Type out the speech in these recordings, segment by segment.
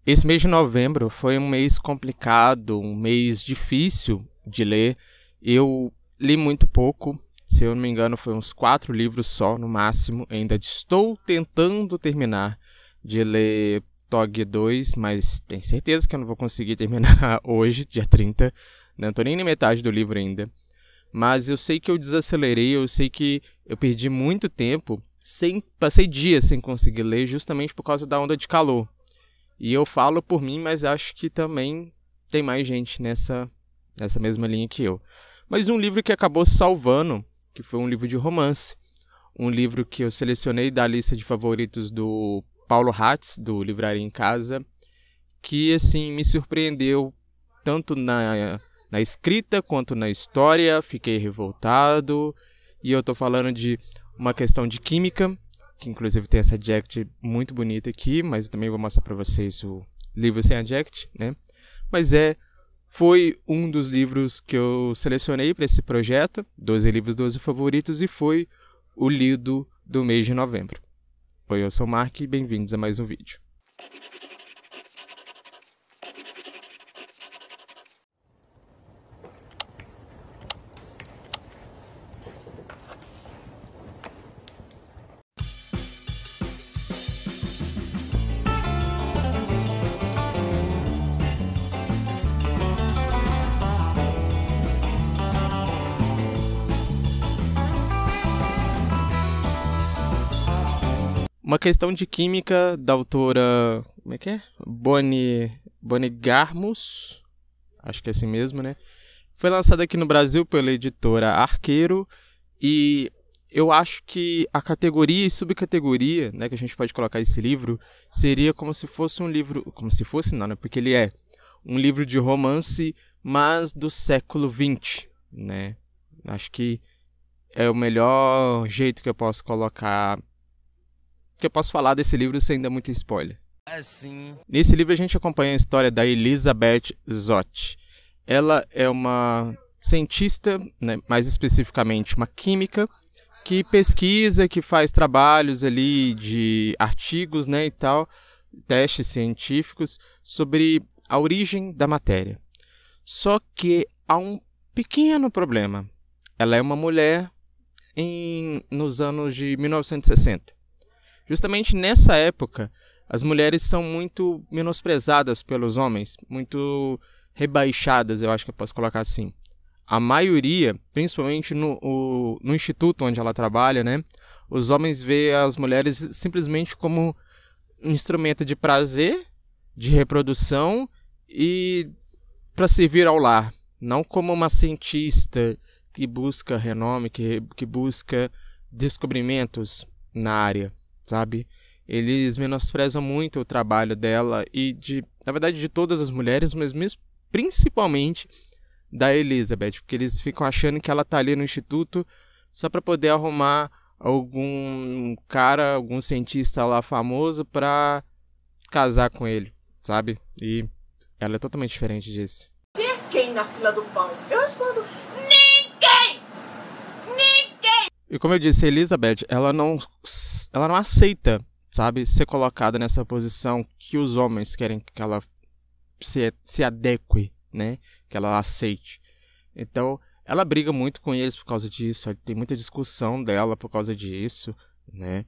Esse mês de novembro foi um mês complicado, um mês difícil de ler. Eu li muito pouco, se eu não me engano foi uns 4 livros só, no máximo. Ainda estou tentando terminar de ler TOG 2, mas tenho certeza que eu não vou conseguir terminar hoje, dia 30. Não estou nem na metade do livro ainda. Mas eu sei que eu desacelerei, eu sei que eu perdi muito tempo, passei dias sem conseguir ler justamente por causa da onda de calor. E eu falo por mim, mas acho que também tem mais gente nessa mesma linha que eu. Mas um livro que acabou salvando, que foi um livro de romance. Um livro que eu selecionei da lista de favoritos do Paulo Hatz, do Livraria em Casa, que assim me surpreendeu tanto na escrita quanto na história. Fiquei revoltado. E eu tô falando de Uma Questão de Química, que inclusive tem essa jacket muito bonita aqui, mas eu também vou mostrar para vocês o livro sem a jacket, né? Mas foi um dos livros que eu selecionei para esse projeto, 12 livros, 12 favoritos, e foi o lido do mês de novembro. Oi, eu sou o Mark e bem-vindos a mais um vídeo. Uma Questão de Química, da autora, como é que é? Bonnie Garmus, acho que é assim mesmo, né? Foi lançada aqui no Brasil pela editora Arqueiro, e eu acho que a categoria e subcategoria, né, que a gente pode colocar esse livro, seria como se fosse um livro, como se fosse não, né? Porque ele é um livro de romance, mas do século XX, né? Acho que é o melhor jeito que eu posso colocar, que eu posso falar desse livro sem dar muito spoiler. Nesse livro a gente acompanha a história da Elizabeth Zott. Ela é uma cientista, né, mais especificamente uma química, que pesquisa, que faz trabalhos ali de artigos, né, e tal, testes científicos sobre a origem da matéria. Só que há um pequeno problema. Ela é uma mulher nos anos de 1960. Justamente nessa época, as mulheres são muito menosprezadas pelos homens, muito rebaixadas, eu acho que eu posso colocar assim. A maioria, principalmente no instituto onde ela trabalha, né, os homens veem as mulheres simplesmente como um instrumento de prazer, de reprodução e para servir ao lar. Não como uma cientista que busca renome, que busca descobrimentos na área, sabe? Eles menosprezam muito o trabalho dela e, na verdade, de todas as mulheres, mas mesmo principalmente da Elizabeth, porque eles ficam achando que ela tá ali no instituto só para poder arrumar algum cara, algum cientista lá famoso para casar com ele, sabe? E ela é totalmente diferente disso. Ser quem na fila do pão? Eu respondo, ninguém! Ninguém! E como eu disse, a Elizabeth, ela não aceita, sabe, ser colocada nessa posição que os homens querem que ela se adeque, né, que ela aceite. Então, ela briga muito com eles por causa disso, tem muita discussão dela por causa disso, né.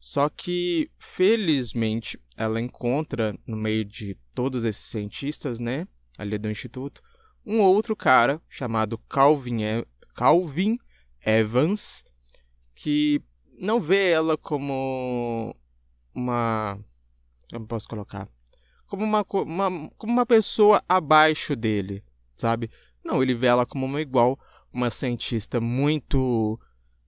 Só que, felizmente, ela encontra, no meio de todos esses cientistas, né, ali do instituto, um outro cara chamado Calvin Evans, que não vê ela como como posso colocar? Como uma pessoa abaixo dele, sabe? Não, ele vê ela como uma igual, uma cientista muito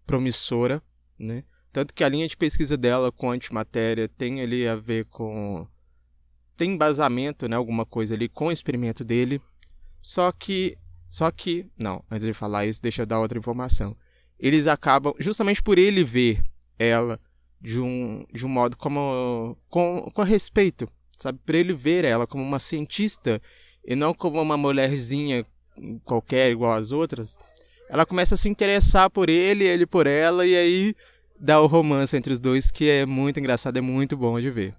promissora, né? Tanto que a linha de pesquisa dela com antimatéria tem ali a ver com... tem embasamento, né? Alguma coisa ali com o experimento dele. Só que... não, antes de falar isso, deixa eu dar outra informação. Eles acabam, justamente por ele ver ela de um modo com respeito, sabe? Por ele ver ela como uma cientista e não como uma mulherzinha qualquer igual às outras, ela começa a se interessar por ele por ela, e aí dá o romance entre os dois, que é muito engraçado, é muito bom de ver.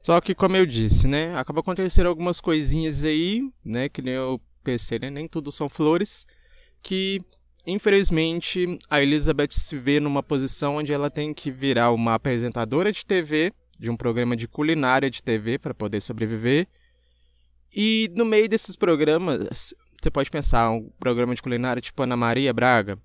Só que, como eu disse, né, acaba acontecendo algumas coisinhas aí, né, que nem eu pensei, né, nem tudo são flores, que, infelizmente, a Elizabeth se vê numa posição onde ela tem que virar uma apresentadora de TV, de um programa de culinária de TV, para poder sobreviver. E no meio desses programas, você pode pensar, um programa de culinária tipo Ana Maria Braga,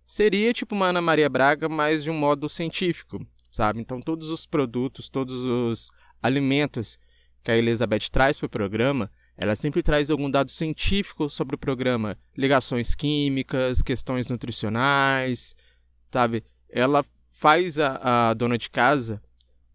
seria tipo uma Ana Maria Braga, mas de um modo científico, sabe? Então todos os produtos, todos os alimentos que a Elizabeth traz para o programa, ela sempre traz algum dado científico sobre o programa, ligações químicas, questões nutricionais, sabe? Ela faz a dona de casa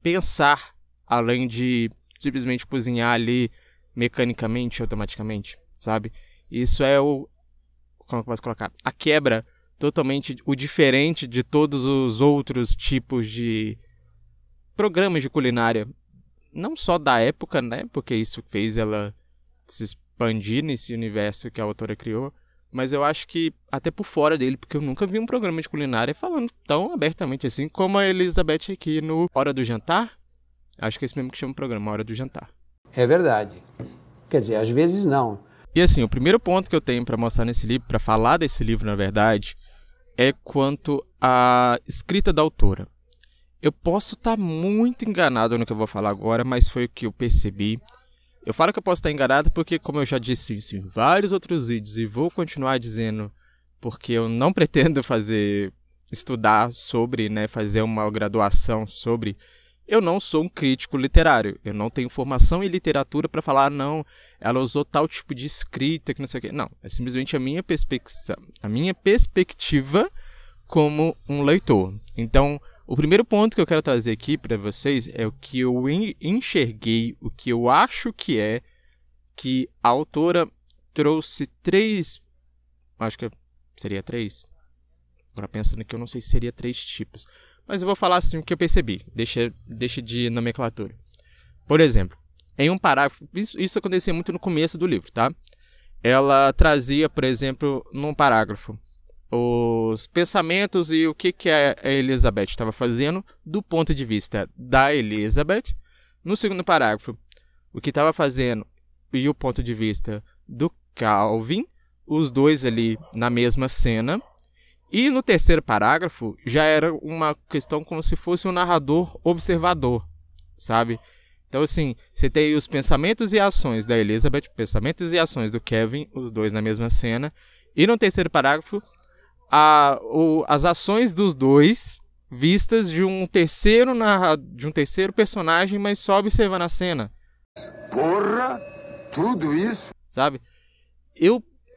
pensar, além de simplesmente cozinhar ali mecanicamente, automaticamente, sabe? Isso é como eu posso colocar? A quebra totalmente, o diferente de todos os outros tipos de programas de culinária, não só da época, né? Porque isso fez ela se expandir nesse universo que a autora criou, mas eu acho que até por fora dele, porque eu nunca vi um programa de culinária falando tão abertamente assim como a Elizabeth aqui no Hora do Jantar. Acho que é esse mesmo que chama o programa, Hora do Jantar. É verdade. Quer dizer, às vezes não. E assim, o primeiro ponto que eu tenho para mostrar nesse livro, para falar desse livro, na verdade, é quanto à escrita da autora. Eu posso estar muito enganado no que eu vou falar agora, mas foi o que eu percebi. Eu falo que eu posso estar enganado porque, como eu já disse isso em vários outros vídeos, e vou continuar dizendo, porque eu não pretendo estudar sobre, né, fazer uma graduação sobre. Eu não sou um crítico literário. Eu não tenho formação em literatura para falar, não, ela usou tal tipo de escrita, que não sei o quê. Não, é simplesmente a minha perspectiva como um leitor. Então, o primeiro ponto que eu quero trazer aqui para vocês é o que eu enxerguei, o que eu acho que a autora trouxe acho que seria 3. Agora pensando que eu não sei se seria 3 tipos. Mas eu vou falar assim o que eu percebi. Deixa de nomenclatura. Por exemplo, em um parágrafo, isso acontecia muito no começo do livro, tá? Ela trazia, por exemplo, num parágrafo, os pensamentos e o que a Elizabeth estava fazendo do ponto de vista da Elizabeth. No segundo parágrafo, o que estava fazendo e o ponto de vista do Calvin, os dois ali na mesma cena. E no terceiro parágrafo já era uma questão como se fosse um narrador observador, sabe? Então assim, você tem os pensamentos e ações da Elizabeth, pensamentos e ações do Kevin, os dois na mesma cena. E no terceiro parágrafo, as ações dos dois vistas de um terceiro personagem, mas só observando a cena. Porra! Tudo isso? Sabe?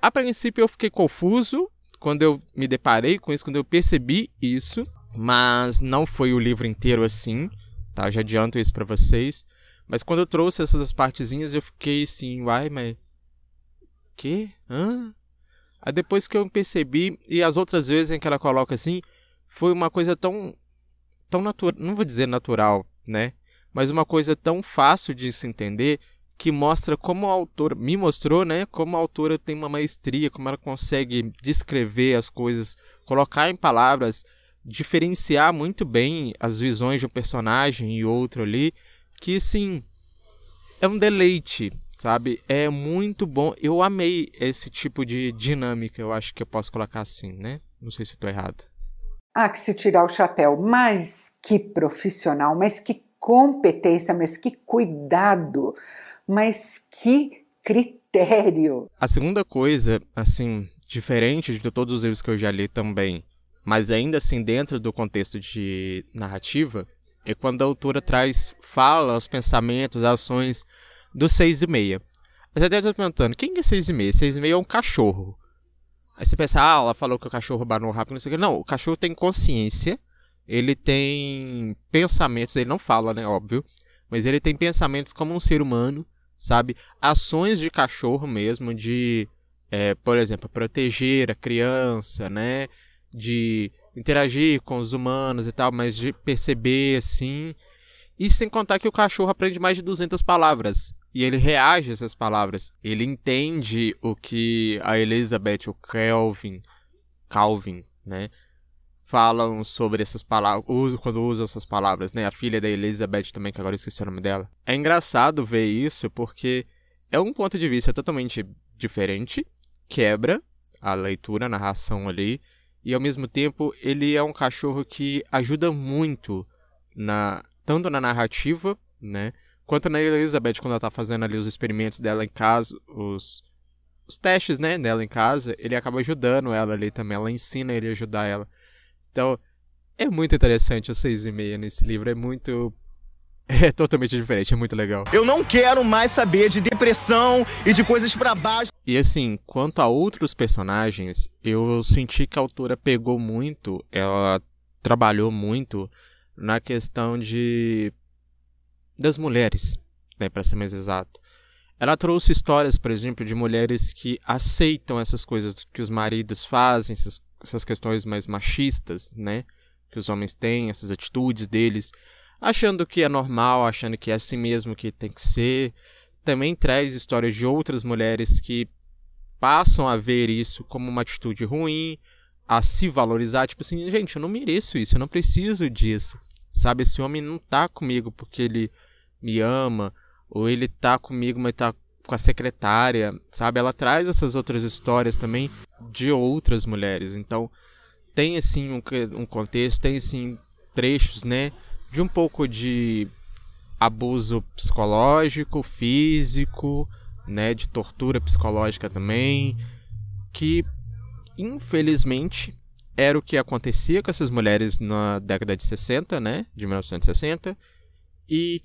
A princípio eu fiquei confuso quando eu me deparei com isso, quando eu percebi isso, mas não foi o livro inteiro assim, tá? Já adianto isso pra vocês. Mas quando eu trouxe essas partezinhas, eu fiquei assim, uai, mas... Quê? Hã? Aí depois que eu percebi, e as outras vezes em que ela coloca assim, foi uma coisa tão natural, não vou dizer natural, né? Mas uma coisa tão fácil de se entender, que mostra como a autora, me mostrou, né, como a autora tem uma maestria, como ela consegue descrever as coisas, colocar em palavras, diferenciar muito bem as visões de um personagem e outro ali, que sim, é um deleite, sabe? É muito bom. Eu amei esse tipo de dinâmica, eu acho que eu posso colocar assim, né? Não sei se estou errado. Ah, que se tirar o chapéu, mas que profissional, mas que competência, mas que cuidado, mas que critério. A segunda coisa, assim, diferente de todos os livros que eu já li também, mas ainda assim dentro do contexto de narrativa, é quando a autora fala os pensamentos, as ações do 6,5. Você deve estar perguntando, quem é 6,5? 6,5 é um cachorro. Aí você pensa, ela falou que o cachorro banou rápido, não sei o que. Não, o cachorro tem consciência, ele tem pensamentos, ele não fala, né, óbvio, mas ele tem pensamentos como um ser humano, sabe? Ações de cachorro mesmo, de, por exemplo, proteger a criança, né? De interagir com os humanos e tal, mas de perceber, assim. E sem contar que o cachorro aprende mais de 200 palavras. E ele reage a essas palavras. Ele entende o que a Elizabeth, o Calvin, né, falam sobre essas palavras, quando usam essas palavras, né? A filha da Elizabeth também, que agora eu esqueci o nome dela. É engraçado ver isso porque é um ponto de vista totalmente diferente, quebra a leitura, a narração ali, e ao mesmo tempo ele é um cachorro que ajuda muito, tanto na narrativa, né? Quanto na Elizabeth, quando ela tá fazendo ali os experimentos dela em casa, os testes, né, dela em casa, ele acaba ajudando ela ali também, ela ensina ele a ajudar ela. Então, é muito interessante o 6,5 nesse livro, é totalmente diferente, é muito legal. Eu não quero mais saber de depressão e de coisas pra baixo. E assim, quanto a outros personagens, eu senti que a autora pegou muito, ela trabalhou muito na questão das mulheres, né, para ser mais exato. Ela trouxe histórias, por exemplo, de mulheres que aceitam essas coisas que os maridos fazem, essas questões mais machistas, né, que os homens têm, essas atitudes deles, achando que é normal, achando que é assim mesmo que tem que ser. Também traz histórias de outras mulheres que passam a ver isso como uma atitude ruim, a se valorizar, tipo assim, gente, eu não mereço isso, eu não preciso disso, sabe, esse homem não tá comigo porque ele me ama, ou ele tá comigo, mas tá com a secretária, sabe? Ela traz essas outras histórias também de outras mulheres. Então, tem, assim, um contexto, tem, assim, trechos, né? De um pouco de abuso psicológico, físico, né? De tortura psicológica também, que, infelizmente, era o que acontecia com essas mulheres na década de 60, né? De 1960. E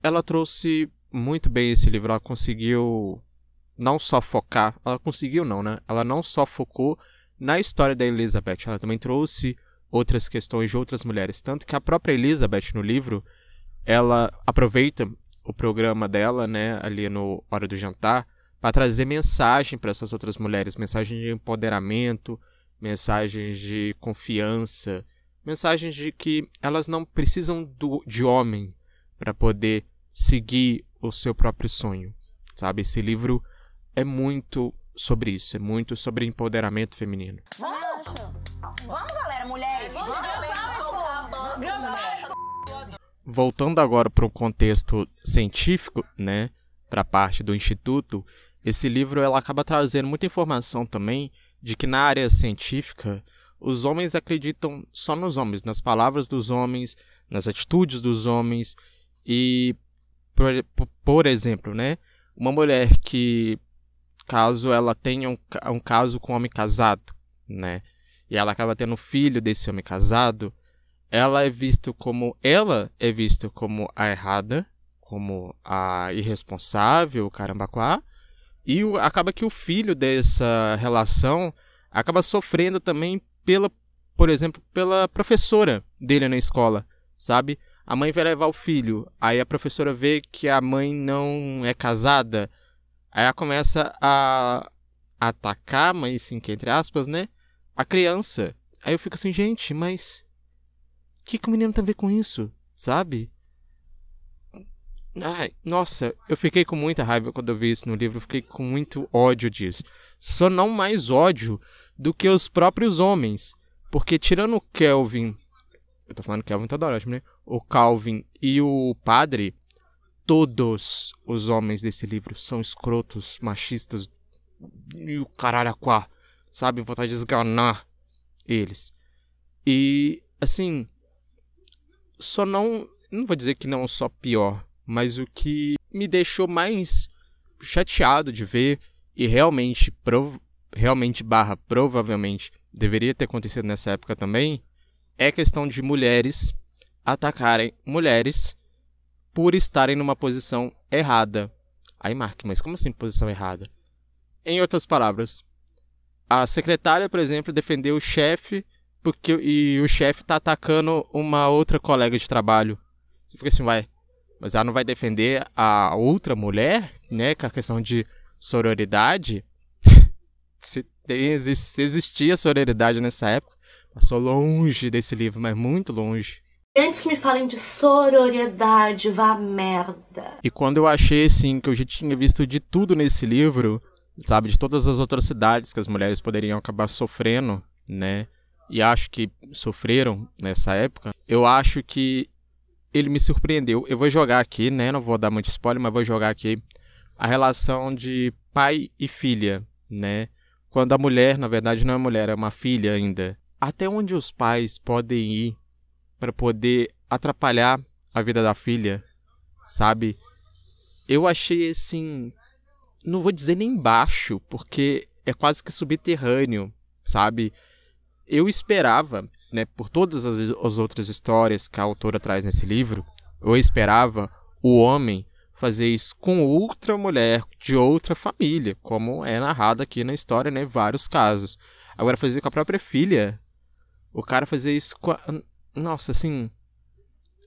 ela trouxe muito bem esse livro, ela conseguiu não só focar, ela conseguiu não, né? Ela não só focou na história da Elizabeth, ela também trouxe outras questões de outras mulheres, tanto que a própria Elizabeth no livro, ela aproveita o programa dela, né, ali no Hora do Jantar, para trazer mensagem para essas outras mulheres, mensagens de empoderamento, mensagens de confiança, mensagens de que elas não precisam de homem para poder seguir o seu próprio sonho, sabe? Esse livro é muito sobre isso, é muito sobre empoderamento feminino. Vamos, galera, mulheres. Voltando agora para um contexto científico, né, para a parte do instituto, esse livro ela acaba trazendo muita informação também de que na área científica os homens acreditam só nos homens, nas palavras dos homens, nas atitudes dos homens. E, por exemplo, né, uma mulher que, caso ela tenha um caso com um homem casado, né, e ela acaba tendo um filho desse homem casado, ela é vista como a errada, como a irresponsável, carambaquá, e acaba que o filho dessa relação acaba sofrendo também por exemplo, pela professora dele na escola, sabe? A mãe vai levar o filho, aí a professora vê que a mãe não é casada, aí ela começa a atacar, mas assim, que entre aspas, né, a criança. Aí eu fico assim, gente, mas o que o menino tem a ver com isso, sabe? Ai, nossa, eu fiquei com muita raiva quando eu vi isso no livro, eu fiquei com muito ódio disso. Só não mais ódio do que os próprios homens, porque tirando o Kelvin, eu tô falando Kelvin toda hora, né? O Calvin e o padre, todos os homens desse livro são escrotos, machistas e o caralho aquá, sabe? Vontade de esganar eles. E, assim, não vou dizer que não só pior, mas o que me deixou mais chateado de ver e realmente provavelmente deveria ter acontecido nessa época também, é a questão de mulheres atacarem mulheres por estarem numa posição errada. Aí, Mark, mas como assim posição errada? Em outras palavras, a secretária, por exemplo, defendeu o chefe e o chefe tá atacando uma outra colega de trabalho. Você fica assim, mas ela não vai defender a outra mulher, né? Com a questão de sororidade. Se existia sororidade nessa época, passou longe desse livro, mas muito longe. Antes que me falem de sororidade, vá merda. E quando eu achei, assim, que eu já tinha visto de tudo nesse livro, sabe, de todas as atrocidades que as mulheres poderiam acabar sofrendo, né, e acho que sofreram nessa época, eu acho que ele me surpreendeu. Eu vou jogar aqui, né? Não vou dar muito spoiler, mas vou jogar aqui a relação de pai e filha, né? Quando a mulher, na verdade, não é mulher, é uma filha ainda. Até onde os pais podem ir para poder atrapalhar a vida da filha, sabe? Eu achei assim, não vou dizer nem baixo, porque é quase que subterrâneo, sabe? Eu esperava, né, por todas as outras histórias que a autora traz nesse livro, eu esperava o homem fazer isso com outra mulher de outra família, como é narrado aqui na história, né, vários casos. Agora fazer com a própria filha, o cara fazer isso com a... Nossa, assim,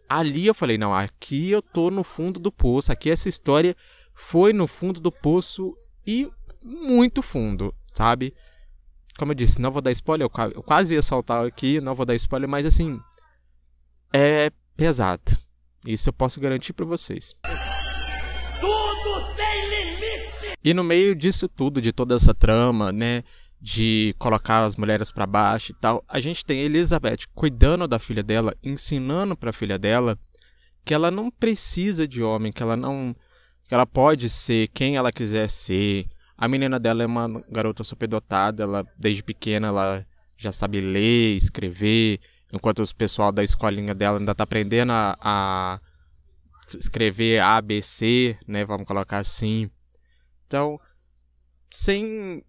ali eu falei, não, aqui eu tô no fundo do poço, aqui essa história foi no fundo do poço e muito fundo, sabe? Como eu disse, não vou dar spoiler, eu quase ia saltar aqui, não vou dar spoiler, mas assim, é pesado. Isso eu posso garantir pra vocês. Tudo tem limite! E no meio disso tudo, de toda essa trama, né, de colocar as mulheres pra baixo e tal, a gente tem Elizabeth cuidando da filha dela, ensinando pra filha dela que ela não precisa de homem, que ela pode ser quem ela quiser ser. A menina dela é uma garota superdotada, ela desde pequena ela já sabe ler, escrever, enquanto o pessoal da escolinha dela ainda tá aprendendo a escrever A, B, C, né, vamos colocar assim. Então, sem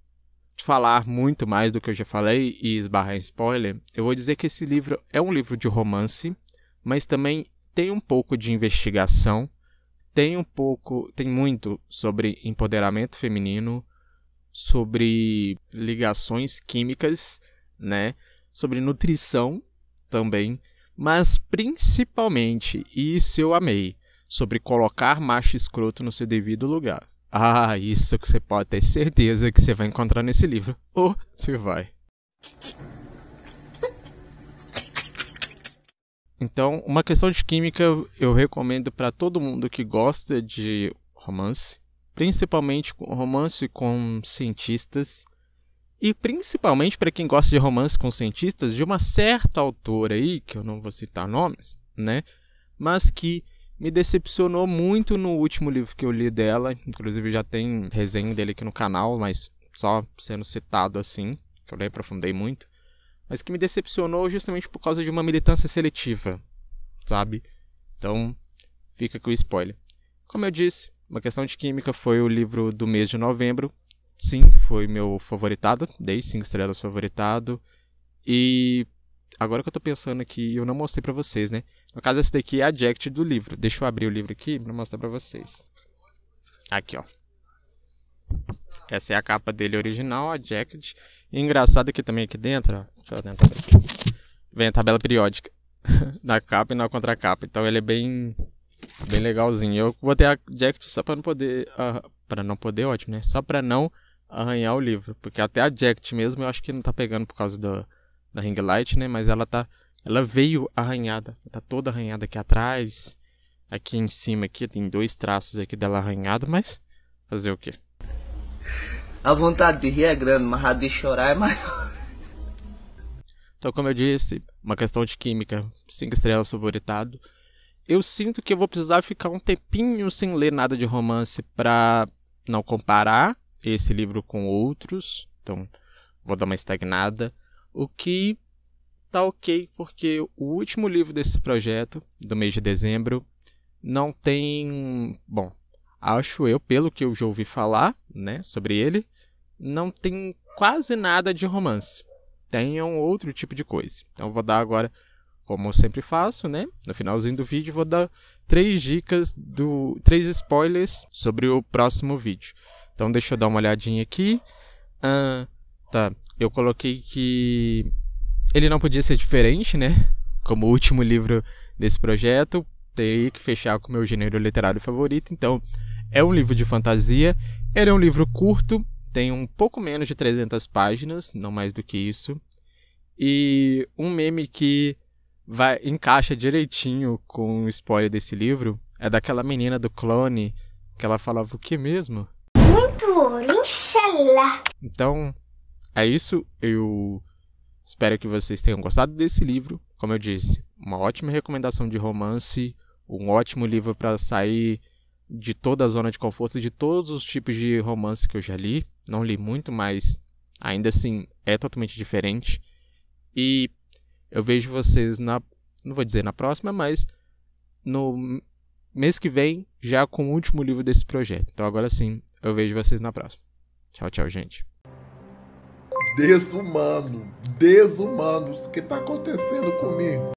falar muito mais do que eu já falei e esbarrar em spoiler, eu vou dizer que esse livro é um livro de romance, mas também tem um pouco de investigação, tem muito sobre empoderamento feminino, sobre ligações químicas, né, sobre nutrição também, mas principalmente, e isso eu amei, sobre colocar macho escroto no seu devido lugar. Ah, isso que você pode ter certeza que você vai encontrar nesse livro. Ou você vai. Então, uma questão de química eu recomendo para todo mundo que gosta de romance, principalmente romance com cientistas, e principalmente para quem gosta de romance com cientistas de uma certa autora aí, que eu não vou citar nomes, né? Mas que me decepcionou muito no último livro que eu li dela. Inclusive já tem resenha dele aqui no canal, mas só sendo citado assim, que eu nem aprofundei muito. Mas que me decepcionou justamente por causa de uma militância seletiva, sabe? Então, fica com o spoiler. Como eu disse, Uma Questão de Química foi o livro do mês de novembro. Sim, foi meu favoritado, dei 5 estrelas favoritado. E agora que eu tô pensando aqui, eu não mostrei pra vocês, né? No caso, esse daqui é a jacket do livro. Deixa eu abrir o livro aqui pra mostrar pra vocês. Aqui, ó. Essa é a capa dele original, a jacket. E engraçado aqui também, aqui dentro, ó. Deixa eu tentar ver aqui. Vem a tabela periódica na capa e na contracapa. Então ele é bem legalzinho. Eu botei a jacket só pra não poder... pra não poder, ótimo, né? Só pra não arranhar o livro. Porque até a jacket mesmo eu acho que não tá pegando por causa da ring light, né? Mas ela veio arranhada. Tá toda arranhada aqui atrás. Aqui em cima aqui tem 2 traços aqui dela arranhada, mas fazer o quê? A vontade de rir é grande, mas a de chorar é maior. Então, como eu disse, Uma Questão de Química, 5 estrelas favoritado. Eu sinto que eu vou precisar ficar um tempinho sem ler nada de romance pra não comparar esse livro com outros. Então, vou dar uma estagnada. O que tá ok, porque o último livro desse projeto, do mês de dezembro, não tem... Bom, acho eu, pelo que eu já ouvi falar, né, sobre ele, não tem quase nada de romance. Tem um outro tipo de coisa. Então, eu vou dar agora, como eu sempre faço, né, no finalzinho do vídeo, vou dar 3 dicas, 3 spoilers sobre o próximo vídeo. Então, deixa eu dar uma olhadinha aqui. Tá, eu coloquei que ele não podia ser diferente, né? Como o último livro desse projeto, teria que fechar com o meu gênero literário favorito. Então, é um livro de fantasia. Ele é um livro curto, tem um pouco menos de 300 páginas, não mais do que isso. E um meme que encaixa direitinho com o spoiler desse livro é daquela menina do Clone, que ela falava o que mesmo? Muito ouro, inshallah. Então, é isso. Eu Espero que vocês tenham gostado desse livro. Como eu disse, uma ótima recomendação de romance, um ótimo livro para sair de toda a zona de conforto, de todos os tipos de romance que eu já li. Não li muito, mas ainda assim é totalmente diferente. E eu vejo vocês não vou dizer na próxima, mas no mês que vem, já com o último livro desse projeto. Então agora sim, eu vejo vocês na próxima. Tchau, tchau, gente. Desumano. O que tá acontecendo comigo?